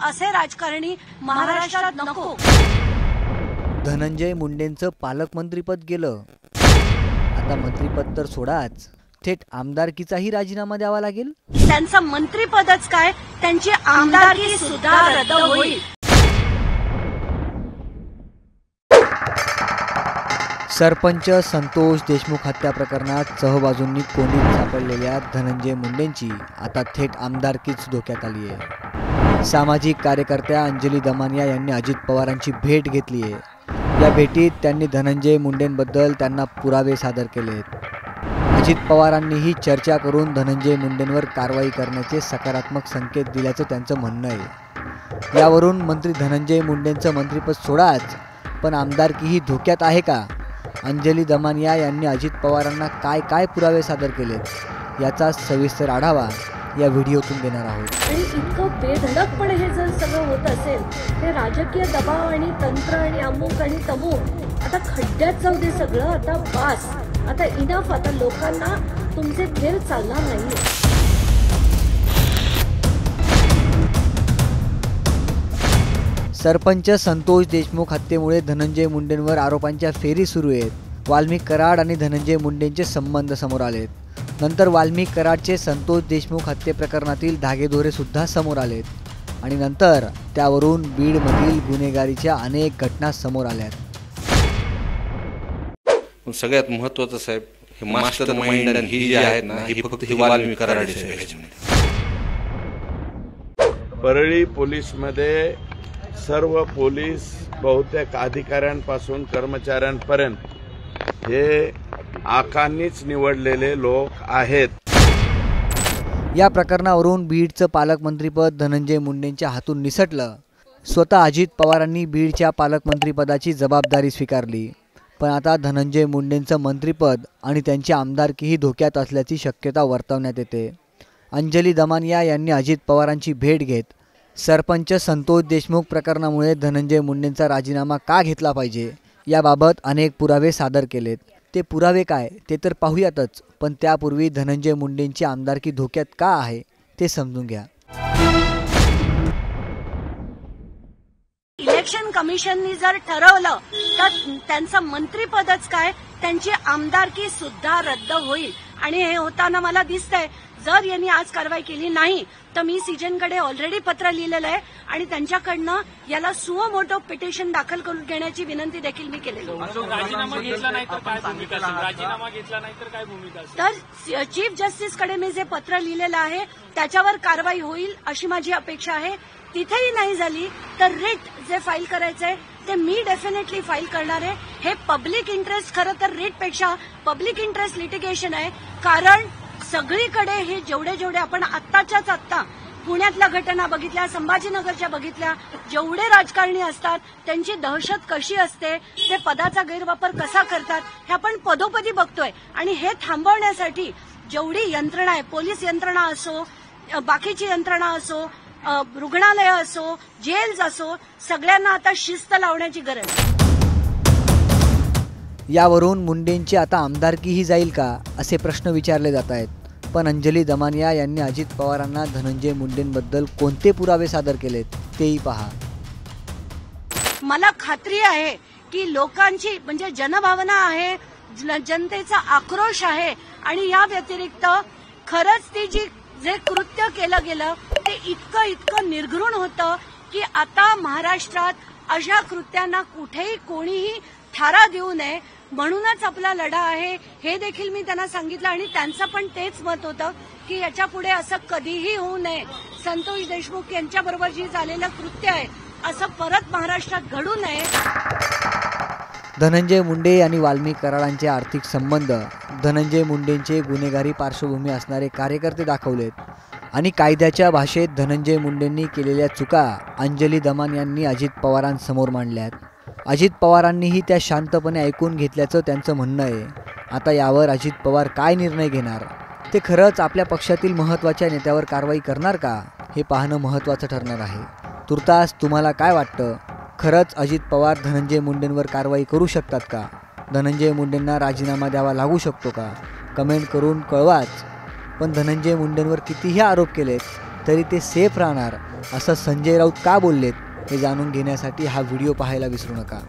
असे राजकारणी महाराष्ट्रात नको। धनंजय मुंडेंचं पालकमंत्रीपद गेलं, आता मंत्रिपद तर सोडाच, थेट आमदारकीचाही राजीनामा द्यावा लागेल। त्यांचं मंत्रिपदच काय, त्यांची आमदारकी सुद्धा रद्द होईल। सरपंच संतोष देशमुख हत्या प्रकरणात सहबाजूंनी कोणीत सापडलेल्या धनंजय मुंडेंची आता थेट आमदारकीच धोक्यात आली आहे। सामाजिक कार्यकर्त्या अंजली दमानिया यांनी अजित पवारांची भेट घेतली आहे। या भेटीत त्यांनी धनंजय मुंडेंबद्दल त्यांना पुरावे सादर केलेत। अजित पवारांनीही चर्चा करून धनंजय मुंडेंवर कारवाई करण्याचे सकारात्मक संकेत दिल्याचं त्यांचं म्हणणं आहे। यावरून मंत्री धनंजय मुंडेंचं मंत्रिपद सोडाच, पण आमदारकीही धोक्यात आहे का? अंजली दमानिया यांनी अजित पवारांना काय काय पुरावे सादर केलेत याचा सविस्तर आढावा या व्हिडिओतून देणार आहोत। आणि इतकं बेधडकपणे हे जर सगळं होत असेल, हे राजकीय दबाव आणि तंत्र आणि अमुक आणि तमुक, आता खड्ड्यात जाऊ दे सगळं, आता बास, आता इनफ, आता लोकांना तुमचे खेळ चालणार नाहीये। सरपंच संतोष देशमुख हत्येमुळे धनंजय मुंडेंवर आरोपांच्या फेरी सुरू आहेत। वाल्मिक कराड आणि धनंजय मुंडेंचे संबंध समोर आलेत। नंतर वाल्मिक कराडचे संतोष देशमुख हत्ये प्रकरणातील धागेदोरे सुद्धा समोर आलेत आणि नंतर त्यावरून बीडमधील गुन्हेगारीच्या अनेक घटना समोर आल्यात। सगळ्यात महत्त्वाचं साहेब, हे मास्टर माइंड ही जी आहेत ना, ही फक्त ही वाल्मिक कराडचे। परळी पोलीसमध्ये सर्व पोलीस बहुतेक अधिकाऱ्यांपासून कर्मचाऱ्यांपर्यंत हे आखांनीच निवडलेले लोक आहेत। या प्रकरणावरून बीडचं पालकमंत्रीपद धनंजय मुंडेंच्या हातून निसटलं। स्वतः अजित पवारांनी बीडच्या पालकमंत्रीपदाची जबाबदारी स्वीकारली, पण आता धनंजय मुंडेंचं मंत्रिपद आणि त्यांची आमदारकीही धोक्यात असल्याची शक्यता वर्तवण्यात येते। अंजली दमानिया यांनी अजित पवारांची भेट घेत सरपंच संतोष देशमुख प्रकरणामुळे धनंजय मुंडेंचा राजीनामा का घेतला पाहिजे याबाबत अनेक पुरावे सादर केलेत। ते पुरावे काय ते तर पाहूयातच, पण त्यापूर्वी धनंजय मुंडेंची आमदारकी धोक्यात का आहे ते समजून घ्या। इलेक्शन कमिशननी जर ठरवलं तर त्यांचं मंत्रिपदच काय, त्यांची आमदारकी सुद्धा रद्द होईल। आणि हे होताना मला दिसतंय, जर यांनी आज कारवाई केली नाही तर मी सीजनकडे ऑलरेडी पत्र लिहिलेलं आहे आणि त्यांच्याकडनं याला सुओ मोटो पिटिशन दाखल करून घेण्याची विनंती देखील मी केलेली आहे। राजीनामा घेतला नाही तर काय भूमिका असेल? राजीनामा घेतला नाही तर काय भूमिका असेल? तर चीफ जस्टिसकडे मी जे पत्र लिहिलेलं आहे त्याच्यावर कारवाई होईल अशी माझी अपेक्षा आहे। तिथेही नाही झाली तर रिट जे फाईल करायचंय ते मी डेफिनेटली फाईल करणार आहे। हे पब्लिक इंटरेस्ट, खरं तर रिटपेक्षा पब्लिक इंटरेस्ट लिटिगेशन आहे, कारण सगळीकडे हे जेवढे आपण आत्ताच्याच आत्ता पुण्यातल्या घटना बघितल्या, संभाजीनगरच्या बघितल्या, जेवढे राजकारणी असतात त्यांची दहशत कशी असते, ते पदाचा गैरवापर कसा करतात हे आपण पदोपदी बघतोय। आणि हे थांबवण्यासाठी जेवढी यंत्रणा आहे, पोलीस यंत्रणा असो, बाकीची यंत्रणा असो, रुग्णालय असो, जेल्स असो, सगळ्यांना आता शिस्त लावण्याची गरज आहे। यावरून मुंडेंची आता आमदारकीही जाईल का असे प्रश्न विचारले जात आहेत, पण अंजली दमानिया यांनी अजित पवारांना धनंजय मुंडेंबद्दल कोणते पुरावे सादर केलेत तेही पहा। मला खात्री आहे की लोकांची म्हणजे जनभावना आहे, जनतेचा आक्रोश आहे आणि या व्यतिरिक्त खरंच ती जे कृत्य केलं गेलं ते इतकं निर्घृण होतं की आता महाराष्ट्रात अशा कृत्यांना कुठेही कोणीही थारा देऊ नये, म्हणूनच आपला लढा आहे हे देखील मी त्यांना सांगितलं। आणि त्यांचं पण तेच मत होतं की याच्या पुढे असं कधीही होऊ नये, संतोष देशमुख यांच्याबरोबर जी झालेलं कृत्य आहे असं परत महाराष्ट्रात घडू नये। धनंजय मुंडे आणि वाल्मिक कराडांचे आर्थिक संबंध, धनंजय मुंडेंचे गुन्हेगारी पार्श्वभूमी असणारे कार्यकर्ते दाखवलेत आणि कायद्याच्या भाषेत धनंजय मुंडेंनी केलेल्या चुका अंजली दमानियांनी अजित पवारांसमोर मांडल्यात। अजित पवारांनीही त्या शांतपणे ऐकून घेतल्याचं त्यांचं म्हणणं आहे। आता यावर अजित पवार काय निर्णय घेणार, ते खरंच आपल्या पक्षातील महत्त्वाच्या नेत्यावर कारवाई करणार का हे पाहणं महत्त्वाचं ठरणार आहे। तुर्तास तुम्हाला काय वाटतं, खरंच अजित पवार धनंजय मुंडेंवर कारवाई करू शकतात का? धनंजय मुंडेंना राजीनामा द्यावा लागू शकतो का? कमेंट करून कळवाच। पण धनंजय मुंडेंवर कितीही आरोप केलेत तरी ते सेफ राहणार असं संजय राऊत का बोललेत हे जाणून घेण्यासाठी हा व्हिडिओ पाहायला विसरू नका.